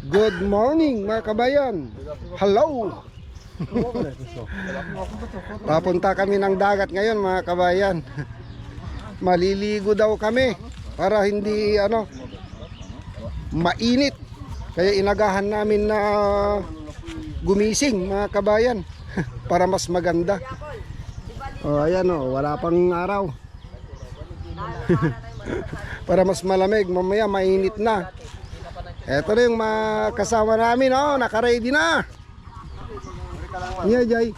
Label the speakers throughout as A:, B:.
A: Good morning mga kabayan. Hello. Papunta kami ng dagat ngayon mga kabayan. Maliligo daw kami para hindi mainit. Kaya inagahan namin na gumising mga kabayan para mas maganda. Oh, ayan wala pang araw. Para mas malamig, mamaya mainit na. Eto na yung mga kasama namin, naka-ready na. Yeah, Jay.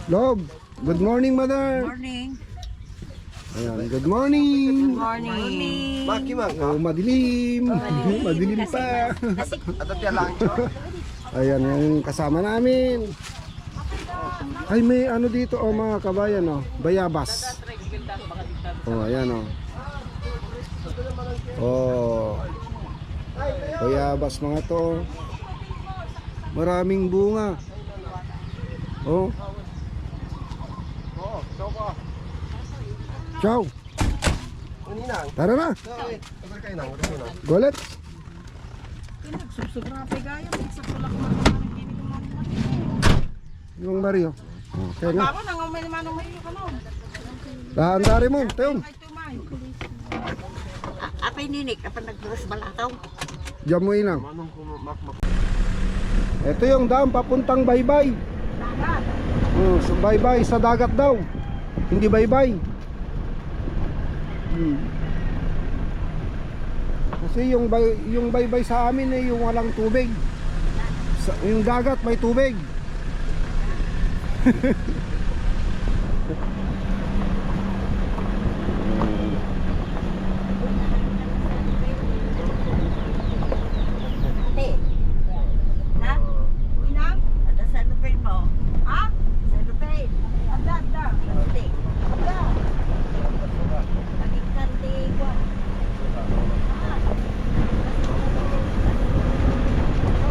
A: Love. Good morning, mother.
B: Good morning.
A: Ayan, good morning.
B: Good morning.
A: Oh, madilim. Madilim pa. Ayan, yung kasama namin. Ay, may dito, mga kabayan, bayabas. Oh, ayan, Oh, bayabas mga to. Maraming bunga. Oh. Ciao. Tara na. Golet. Yung Mario. Okay na. Dahan-dari mo, Teong.
B: Apay ninik, apay nagduras balataw.
A: Diyan mo inang. Ito yung dam papuntang Baybay. So Baybay sa dagat daw. Hindi Baybay. Kasi yung Baybay sa amin yung walang tubig. Yung dagat may tubig.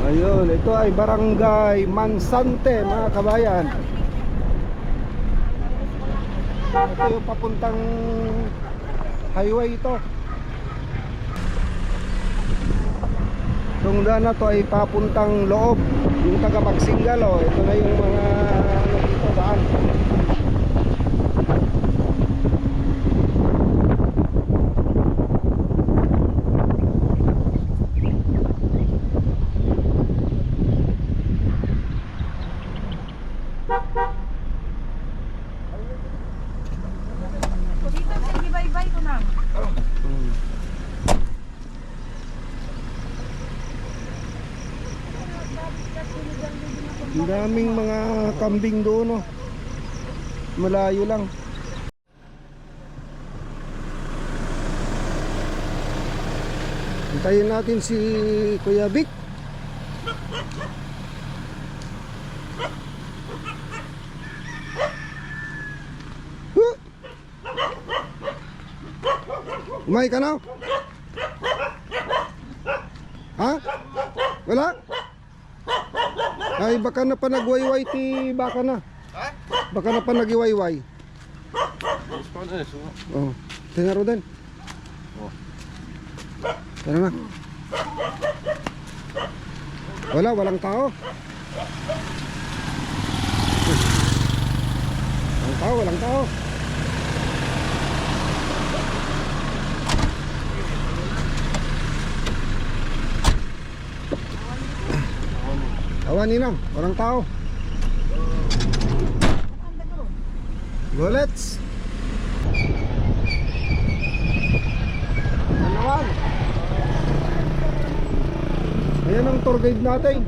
A: Ayun, ito ay Barangay Mansante mga kabayan. Ito yung papuntang highway ito. Itong daan na to ay papuntang loob. Yung taga Magsingal, ito na yung mga dito daan. Ang daming mga kambing doon, malayo lang. Hintayin natin si Kuya Vic. Umay ka na? Ha? Wala? Ay baka na pa nagwayway ti baka na. Ha? Baka na pa nagiwayway. Oh, tingaro din. Oh. Tara na. Walang tao. Walang tao. Awan ninang, walang tao. Go let's. Naman. Ayan ang tour guide natin.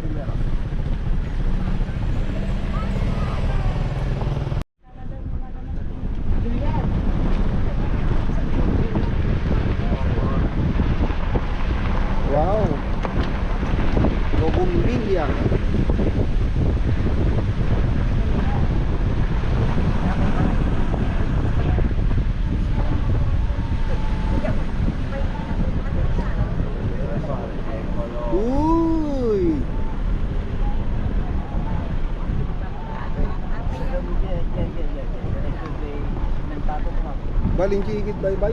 A: Wow. Bougainvillea. Uy. Baling gigit bye-bye.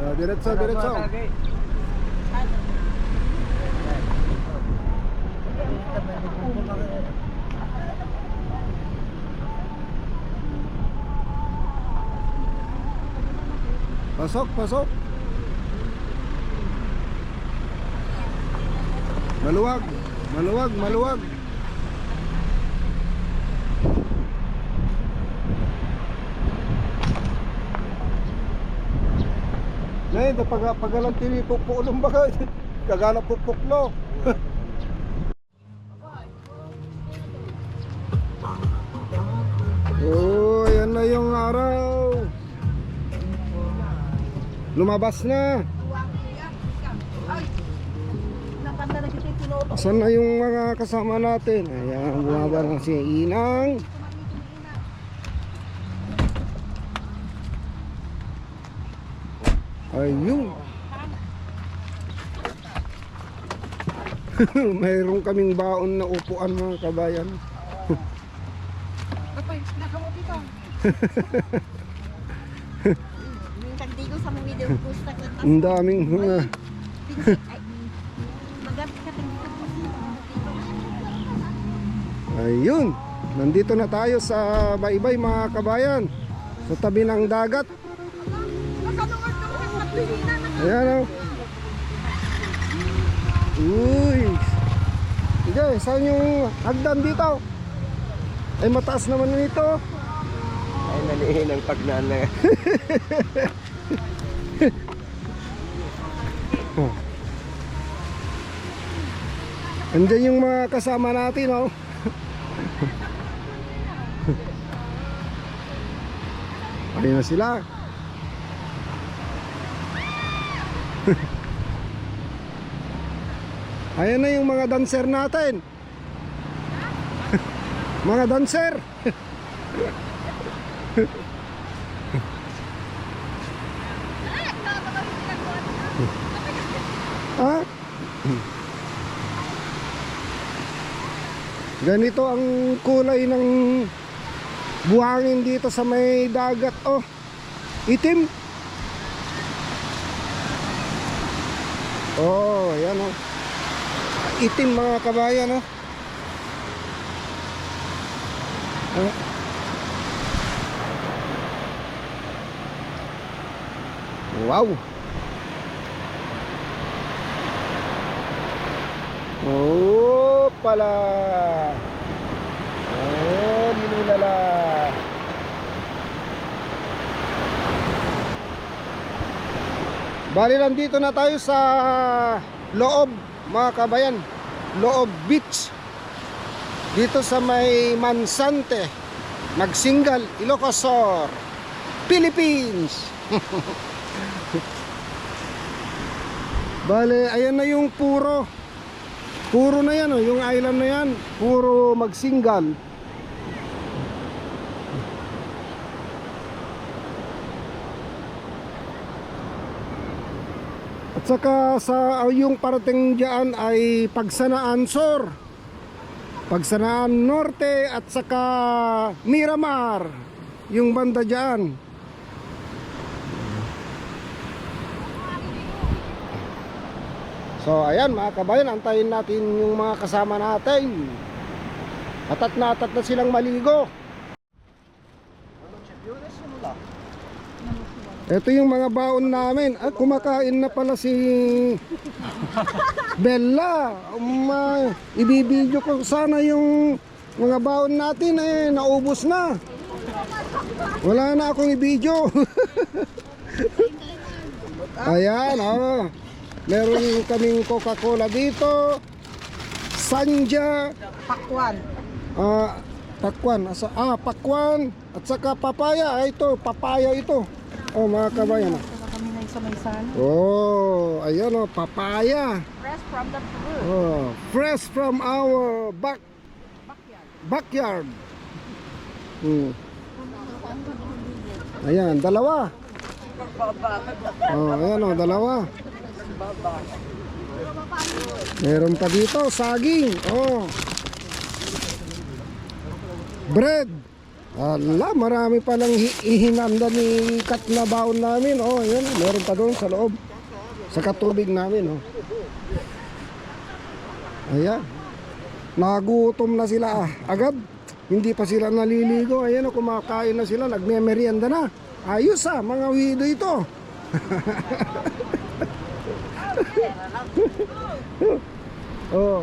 A: Diretso, diretso. Pasok, pasok. Maluwag, maluwag, maluwag. Ngayon, pagalang tinipok ng baga, kagala pupuklo. Oh, yan na yung araw. Lumabas na. Asan na yung mga kasama natin? Ayan, bumaba na si Inang. Ayun. Mayroon kaming baon na upuan mga kabayan.
B: Tagdigo sa mga video gusto ko.
A: Ang daming mga
B: Magamit ka tagdigo.
A: ayun. Nandito na tayo sa Baybay mga kabayan. Sa tabi ng dagat. Ayan o. Uy. Sige, saan yung hagdan dito? Ay mataas naman nito.
C: Ay, nalihin ang pagnana.
A: Oh. Andiyan yung mga kasama natin, oh. Ayun na sila. Ayan na yung mga dancer natin. Mga dancer. Ha? Ganito ang kulay ng buhangin dito sa may dagat. Oh, itim. Oh, ayan oh. Itim mga kabayan oh. Wow. Oh, pala. Oh, nilulala. Bali nandito na tayo sa loob mga kabayan. Loob Beach. Dito sa may Mansante, Magsingal, Ilocos Sur, Philippines. Bale, ayan na yung puro na yan, oh, yung island na yan, puro Magsingal. At saka sa yung parating diyan ay Pagsanaan Sur, Pagsanaan Norte at saka Miramar, yung banda diyan. So ayan mga kabayan, antayin natin yung mga kasama natin. Atat na silang maligo. Ito yung mga baon namin. Ah, kumakain na pala si Bella. Ibibidyo ko sana yung mga baon natin eh, naubos na. Wala na akong ibidyo. Ayan oh. Meron kaming Coca-Cola dito, Sanja,
B: Pakwan.
A: Pakwan, Pakwan, at saka papaya. Ito, papaya ito. Oh, mga kabayan.
B: Kami na sa may sana.
A: Oh, ayan oh, papaya.
B: Fresh from the fruit.
A: Oh, fresh from our backyard. Ayan, dalawa. Oh, ayan oh, dalawa. Meron pa dito, saging. Oh. Bread. Ala, marami palang ihinanda ni Kat na baon namin. Oh, yun, meron pa doon sa loob. Sa katubig namin, oh. Ayan. Nagutom na sila agad. Hindi pa sila naliligo. Ayan, oh, kumakain na sila. Nagme-merienda na. Ayos mga wido ito. Oh.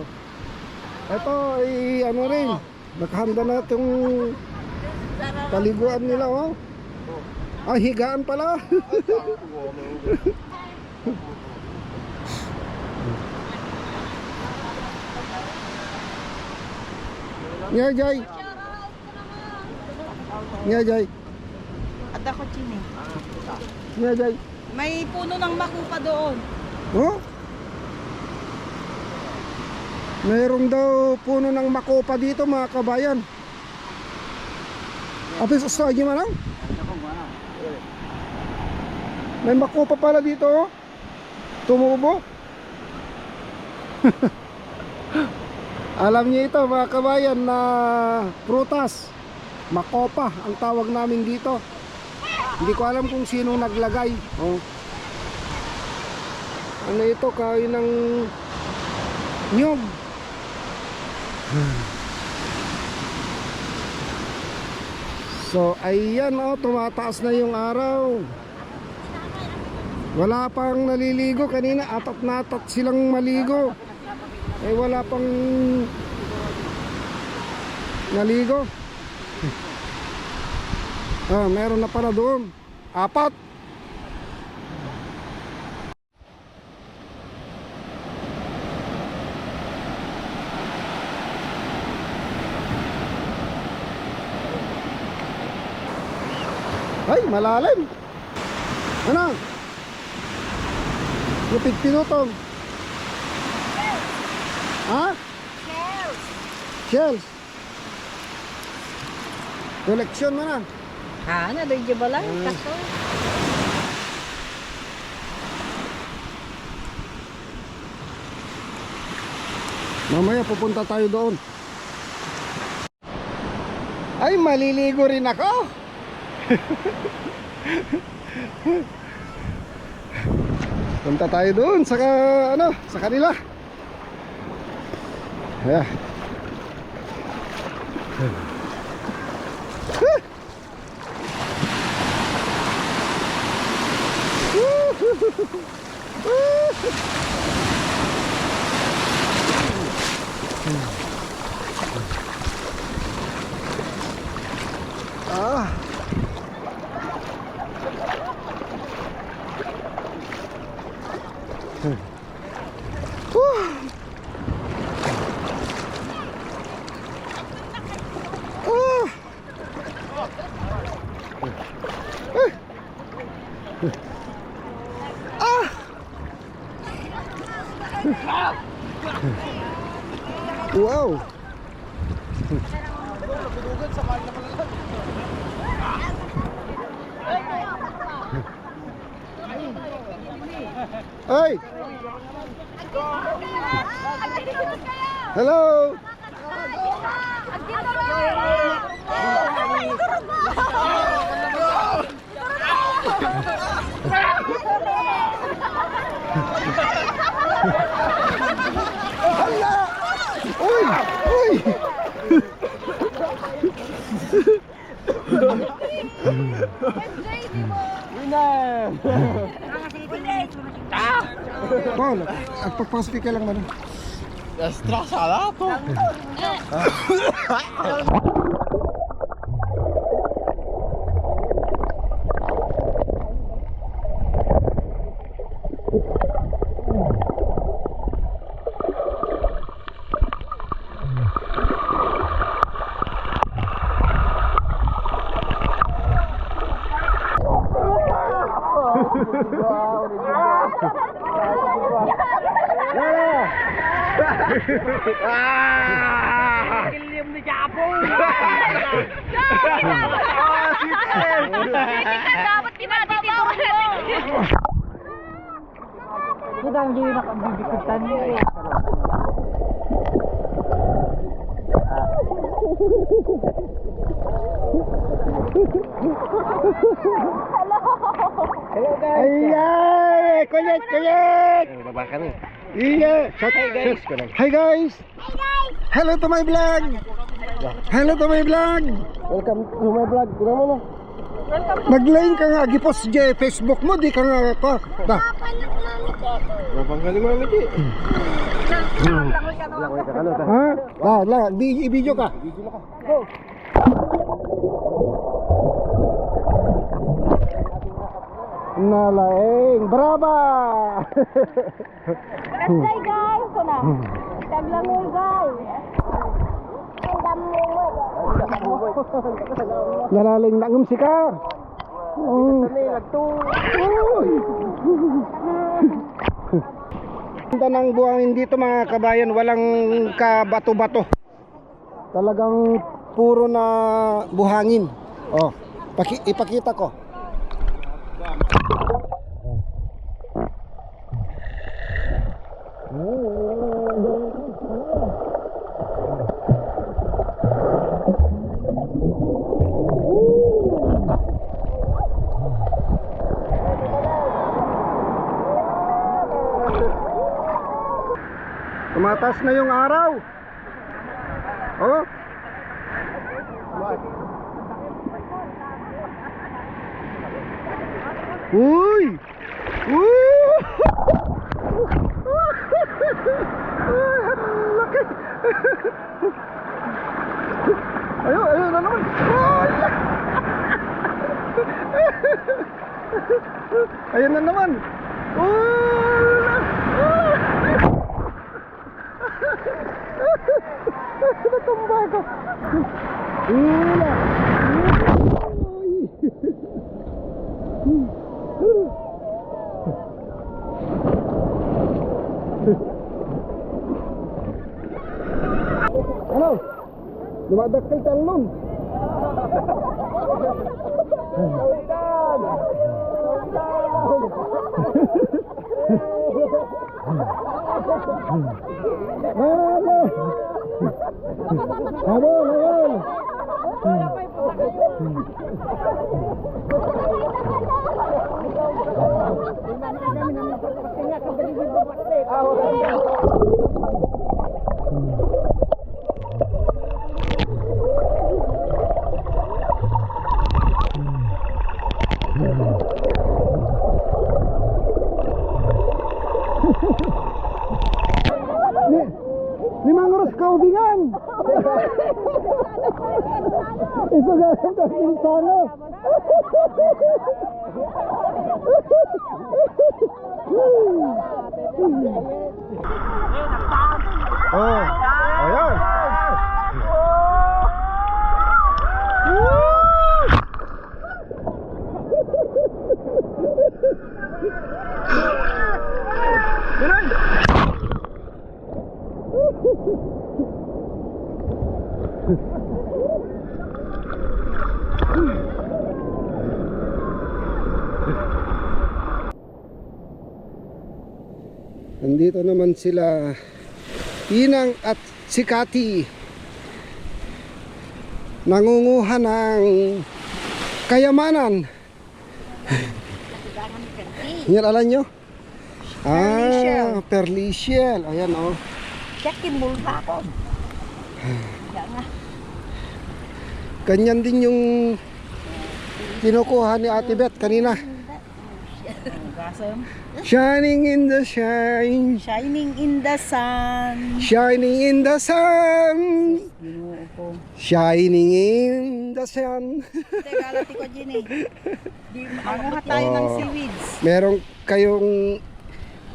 A: Ito ay ano rin. Naghanda na itong paliguan nila, oh. Ah, higaan pala. Nya Jay. Nya Jay.
B: At ako chini.
A: Nya Jay.
B: May puno ng makupa doon.
A: Oh? Mayroong daw puno ng makopa dito, mga kabayan. Apis usto aja manang? May makopa pala dito, oh. Tumubo. Alam niyo ito, mga kabayan, na prutas. Makopa ang tawag namin dito. Hindi ko alam kung sino naglagay. Oh. Ano ito, kain ng nyog. So ayan, oh, tumataas na yung araw. Wala pang naliligo. Kanina atat na atat silang maligo. Eh wala pang naligo. Ah, meron na pala doon. Apat. Ay, malalim. Ano? Lupit pinutong. Ha? Shells. Shells. Koleksyon mo na.
B: Ha, na doon ba lang? Kaso.
A: Mamaya pupunta tayo doon. Ay, maliligo rin ako. Punta tayo doon sa sa kanila. Ayan. Ah. Wow. Hey. Hello. Hala. Uy, uy. Paul, pagpasok ka lang man.
C: Estrasada to.
B: Kilim ni Japong. Dapat tinatitiwan natin. Kita hindi nakabibikutan niyo.
C: Hello guys.
A: Ayan! Kulit! Kulit!
C: Baba ka na.
A: Yeah! Hi guys! Hi guys! Hello to my vlog! Hello to my vlog!
C: Welcome to my vlog. Kuno mo no.
A: Nag-line ka nga, gipos je Facebook mo, di ka nga pa. Ta.
C: Mapanggaling mo namin di.
A: Ha? I-video ka.
C: Go.
A: Nalaeng, brava!
B: Birthday guys! Ito na. Taglangoy guys!
A: Nalaling nangum si Kar. Ganda ng buhangin dito mga kabayan, walang kabato-bato. Talagang puro na buhangin. Oh, ipakita ko. Tumatas na yung araw. Oh. Uy! Uy! Laki! Ayun na naman. Ayun na naman. Natumba ko. Ano? Dumadakil talon. Limang oras kaubingan. Isa galing sa Sintano. Oh, ayan. Nandito naman sila Inang at si Kati, nangunguha ng kayamanan. Yan alam nyo? Perlicial. Ayan oh.
B: Yakin multa ko.
A: Ganyan din yung kinukuha ni Ate Beth kanina. Shining in the shine.
B: Shining in the sun.
A: Shining in the sun. Shining in the sun.
B: Teka, alati ko dyan eh. Manguha tayo ng seaweeds.
A: Meron kayong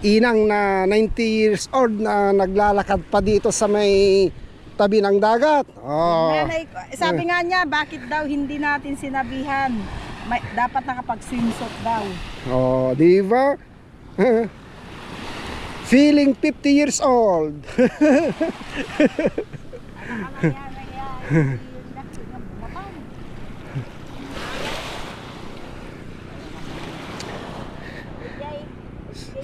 A: inang na 90 years old na naglalakad pa dito sa may tabi ng dagat. Oh.
B: Nanay, sabi nga niya, bakit daw hindi natin sinabihan? Dapat nakapag-swimsuit daw.
A: Oh, di ba? Feeling 50 years old.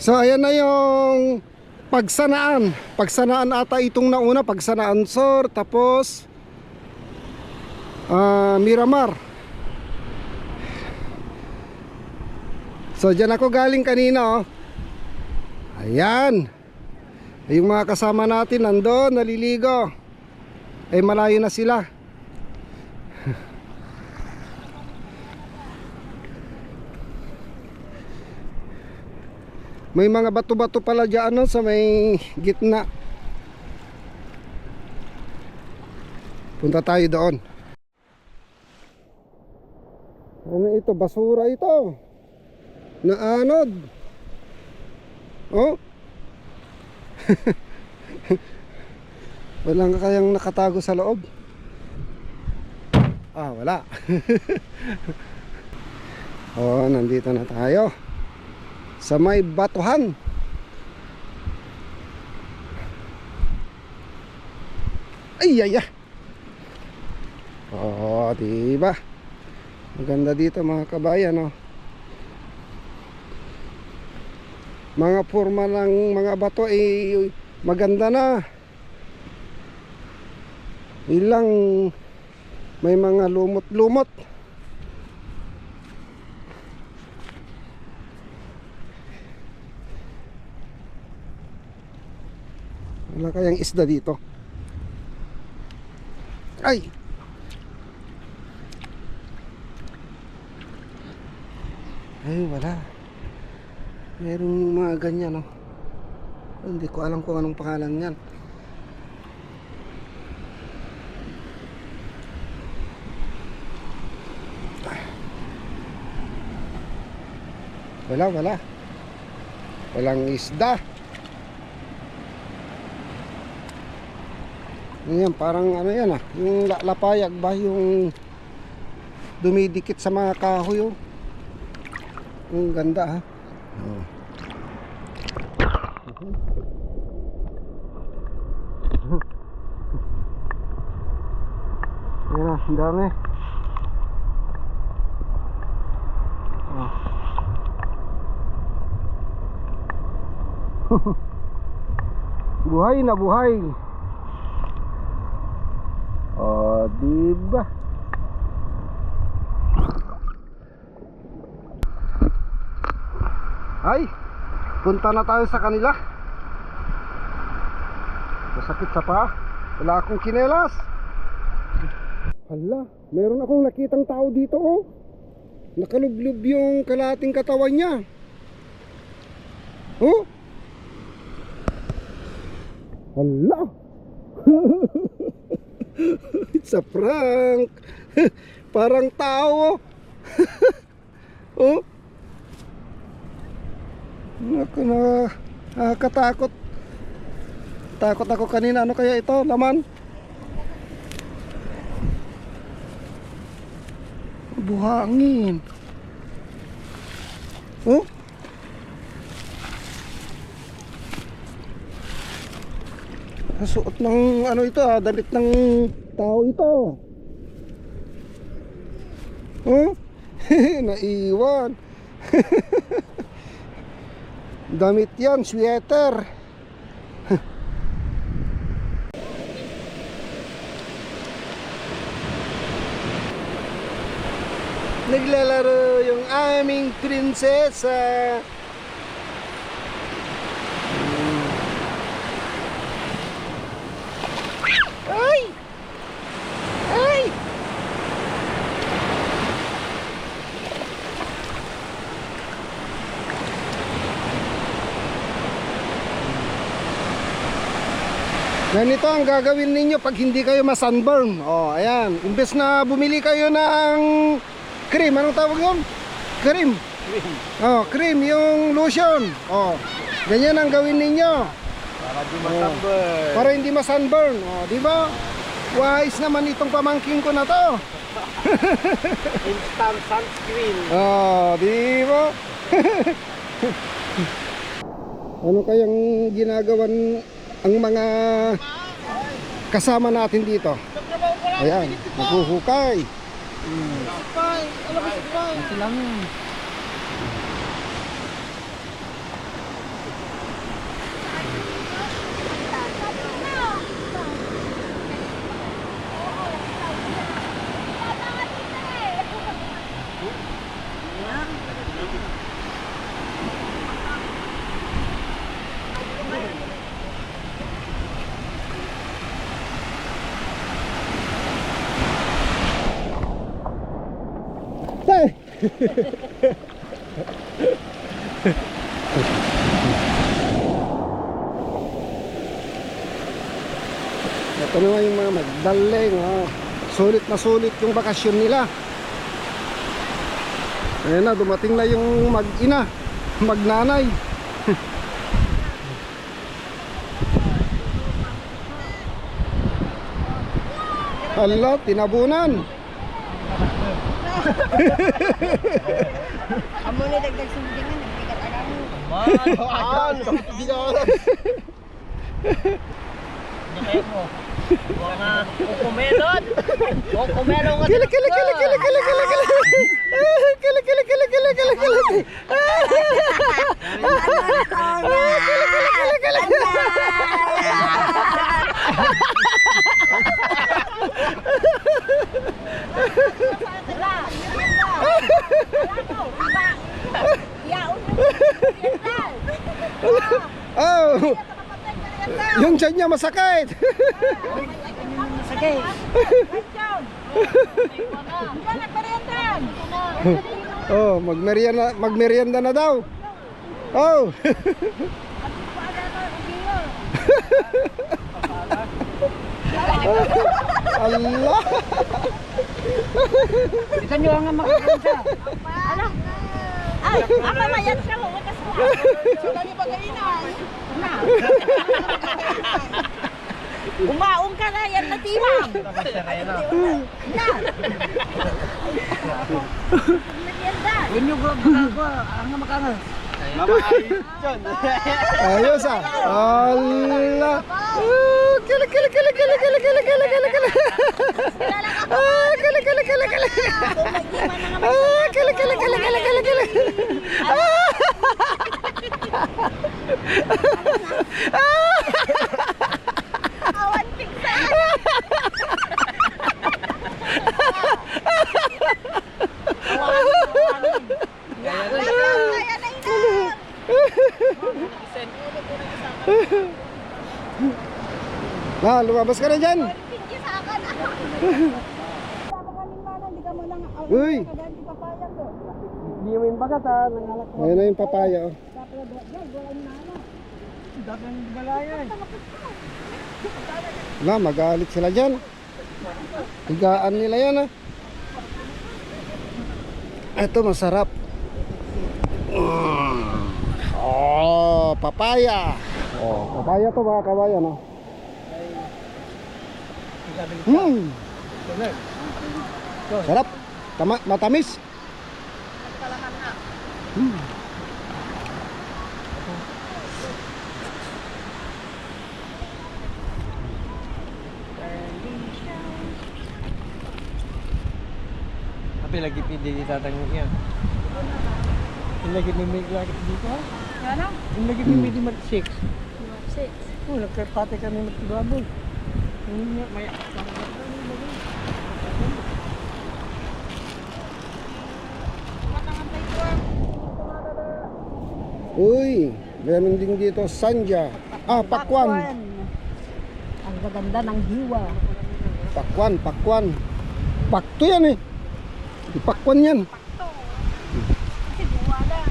A: So ayan na yung pagsanaan. Pagsanaan ata itong nauna, pagsanaan Sor, tapos Miramar. So dyan ako galing kanina oh. Ayan. Yung mga kasama natin nandun, naliligo. Eh malayo na sila. May mga bato-bato pala dyan no, sa may gitna. Punta tayo doon. Ano ito? Basura ito. Naanod. Oh. Walang kayang nakatago sa loob. Ah, wala. Oh, nandito na tayo sa may batuhan. Ay, ay, ay. Oh, diba? Maganda dito mga kabayan, oh. Mga forma ng mga bato ay maganda na. Ilang may mga lumot-lumot. Wala kayang isda dito. Ay! Ay, wala. Merong mga ganyan, no? Hindi ko alam kung anong pangalan yan. Wala. Walang isda. Yan, parang ano yan ah. Yung lapayag ba? Yung dumidikit sa mga kahoy, oh. Ang ganda, ha? Oh. Ayan na, ang dami. Oh. Buhay na buhay. Oh, diba? Ay, punta na tayo sa kanila. Masakit sa paa. Wala akong kinelas. Hala, meron akong nakitang tao dito, oh. Nakalublob yung kalating katawan niya. Oh. Hala. It's a prank. Parang tao. Oh. Naku, nakakatakot. Takot ako kanina. Ano kaya ito? Laman? Buhangin. Oh? Suot ng ano ito ah, damit ng tao ito. Oh? Naiwan. Damit yan, sweater. Naglalaro yung aming prinsesa. Ay! Ay! Ganito ang gagawin ninyo pag hindi kayo ma-sunburn. Oh, ayan. Imbes na bumili kayo ng cream, anong tawag yun? Cream. Oh, cream, yung lotion. Oh, ganyan ang gawin ninyo.
C: Para di masunburn.
A: Para hindi ma-sunburn. Oh, di ba? Wise naman itong pamangking ko na to.
C: Instant sunscreen.
A: Oh, di ba? Ano kayang ginagawan ang mga kasama natin dito? Ayan, naghuhukay. Ito lang yun. Ito naman yung mga magdaling. Oh. Sulit na sulit yung bakasyon nila. Ayan na, dumating na yung mag-ina, magnanay. Hala, tinabunan.
B: Amo ni dagdag sundingan, nagbigat agad mo.
C: Man! Hindi ka ako. Hindi kayo mo. Huwag nga kukumelot. Huwag kumelot nga.
A: Kili, kili, kili, kili, kili, kili, kili. Kili, kili, kili, kili, kili, kili. Kili, kili, kili, kili. Oh, yung tiyan niya masakit.
B: Sige.
A: Oh, magmerienda na daw. Oh. Allah.
B: Isa nyo nga makakanta. Ano? Ay, apa mayan siya mo. Sudah ni pagkainan. Na. Umaong ka na yan na timang. Na. Merienda. Inyo ko ang makana.
A: Ayos ah. Allah. Kili, kili, kili, kili, kili, kili, kili, kili, kili. Kili, kili, kili, kili. Kili, kili, kili, kili, kili, kili.
B: Awan piksa.
A: Nah, lumabas ka na dyan. Uy,
C: Hindi mo yung bagat ha. Nangalak mo.
A: ayun na yung papaya. Oh.
C: Dapat yung galayan.
A: Wala, magalit sila dyan. Higaan nila yan ah. Ito masarap. Oh, papaya. Oh, papaya to mga kabayan oh. Sarap. Matamis.
C: Tapi lagi pilih di tatangnya yan. Yung lagi may lagi dito ha.
B: Ano?
C: Yung lagi may di mat 6.
B: 6.
C: Oh, nagkapate kami mat baboy. Yung may
A: Uy, meron din dito sanja. Ah, pakwan.
B: Ang gaganda ng hiwa.
A: Pakwan, pakwan. Pakto yan eh. Ipakwan yan.
B: Kasi buwala.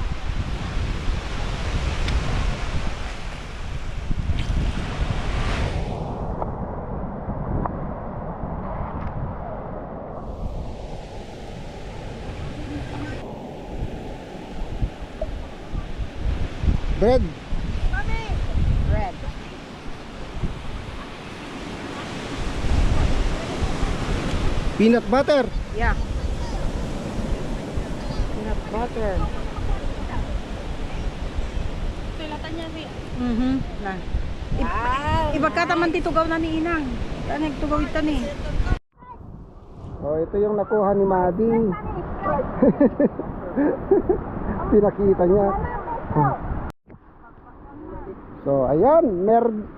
A: Bread.
B: Red.
A: Peanut butter.
B: Yeah. Peanut butter. Na. Ibagkata man titugaw na ni Inang. Ano nagtugaw ito ni?
A: Oh, ito yung nakuha ni Madi. Pinakita niya. So, ayan,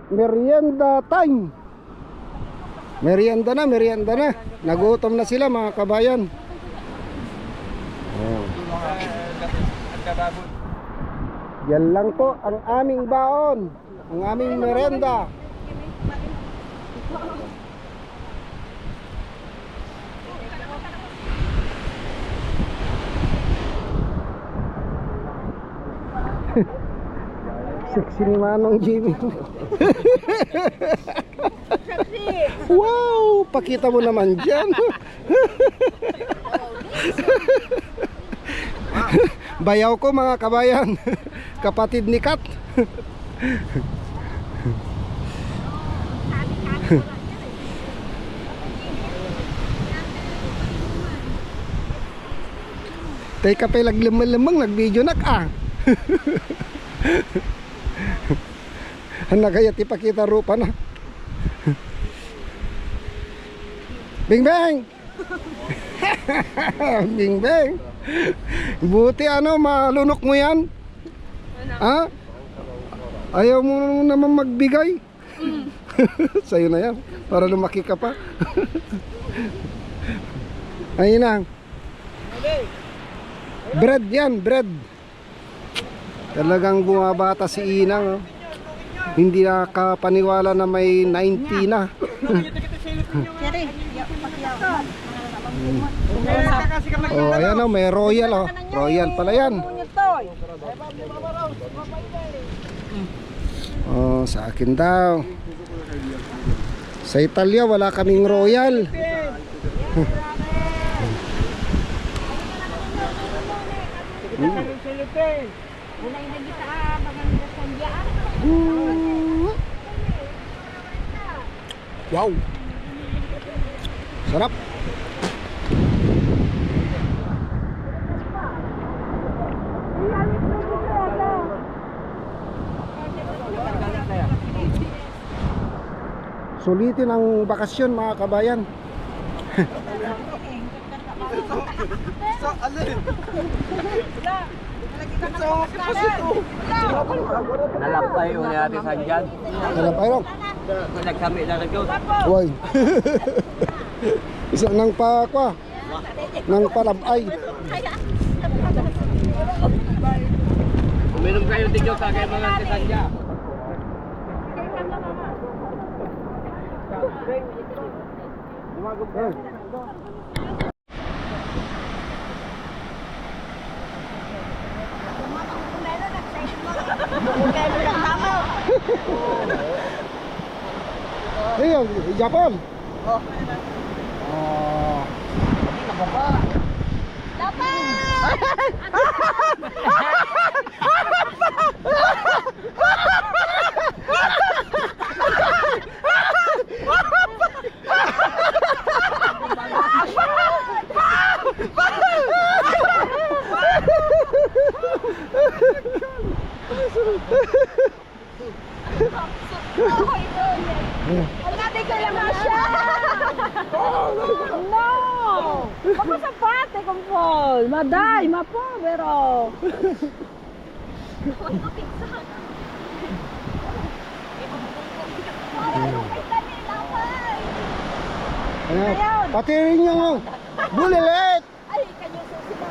A: merienda time. Merienda na, merienda na. Nagutom na sila mga kabayan. Oh. Yan lang po ang aming baon, ang aming merienda. Sexy ni Manong Jimmy.
B: Sexy.
A: Wow, pakita mo naman dyan. Bayaw ko mga kabayan. Kapatid ni Kat. Teka pa laglamang nag-video nak ah. Nagayat ipakita rupa na. Bing bang. Bing bang. Buti ano malunok mo yan. Ha? Ayaw mo naman magbigay. Sa'yo na yan. Para lumaki ka pa. Ayun na. Bread yan, bread. Talagang bumabata si Inang. Oh. Hindi nakapaniwala na may 90 na.
B: Siri, pakiyaw.
A: Oh, ayan oh, may royal oh. Royal pala yan. Oh, sa akin daw. Sa Italia wala kaming royal. Wow. Sarap. Sulitin ang bakasyon mga kabayan.
C: Nalapay yung natin sa dyan.
A: Nalapay ron.
C: Nagkami na nagkot.
A: Uy. Isa nang pa kwa. Nang palabay.
C: Uminom kayo tigyo sa kay mga tisanja.
A: Ayun, Japan. Oh.
B: Ang natin kaya na siya! No! Baka sa pate kong Paul! Maday! Mapo! Pero...
A: Ayan. Patirin nyo mo. Bulilit!
B: Ay! Kanyo susunod!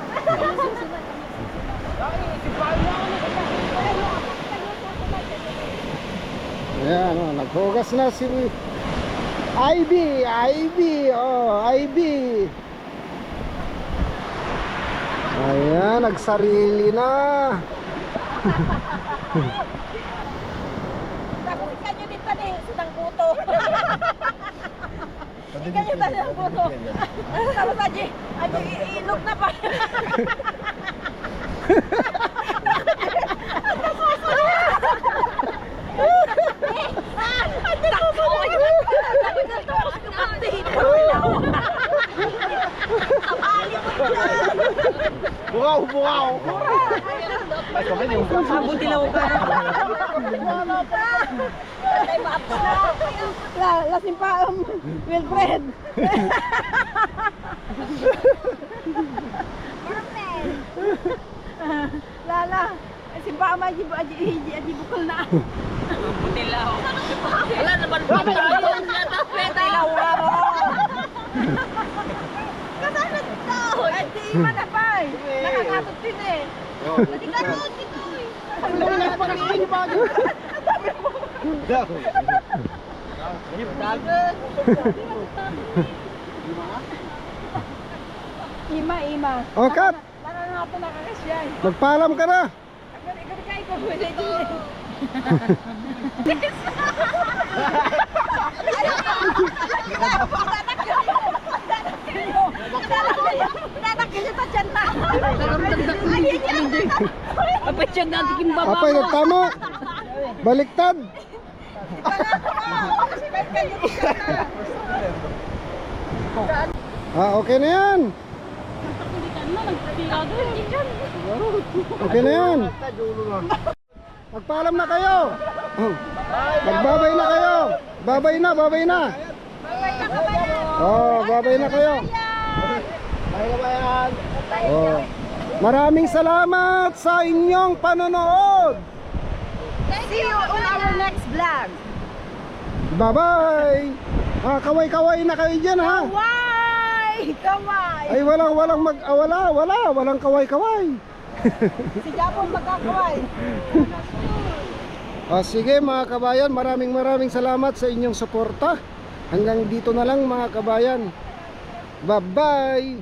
A: Ayan, oh, naghugas na si Ivy, oh, Ivy. Ayan, nagsarili na.
B: Kanyo din pa din sa buto. Kanyo pa ng buto. Tapos aji ilog na pa.
A: Bukaw, bukaw.
C: Mabuti lang ka.
B: Lasing pa Wilfred. Lala, simpa ama aji bukol na.
C: Mabuti lang. Wala naman ba tayo? Mabuti lang ako.
B: Kasama daw. Ay, di man na pa. Nakakatot din eh. Hindi ka ron, dito eh.
A: Ang dami na pag-iin ni Bagay.
B: Ima.
A: Oh, Kat.
B: Nakakato nakakasyan.
A: Magpaalam ka na.
B: Ikot pwede din.
C: Kapit siya natin yung baba
A: Apay,
C: mo.
A: tama. Baliktad. Okay na yan. Okay na yan. Magpaalam na kayo. Magbabay na kayo. Babay na, babay na. Oh, babay na kayo. Oh. Maraming salamat sa inyong panonood.
B: See you on our next vlog.
A: Bye-bye. Kaway-kaway na kayo dyan, ha?
B: Kaway! Kaway!
A: Ay, walang kaway-kaway.
B: Si Japon magkakaway.
A: Sige mga kabayan, maraming salamat sa inyong suporta. Hanggang dito na lang mga kabayan. Bye-bye.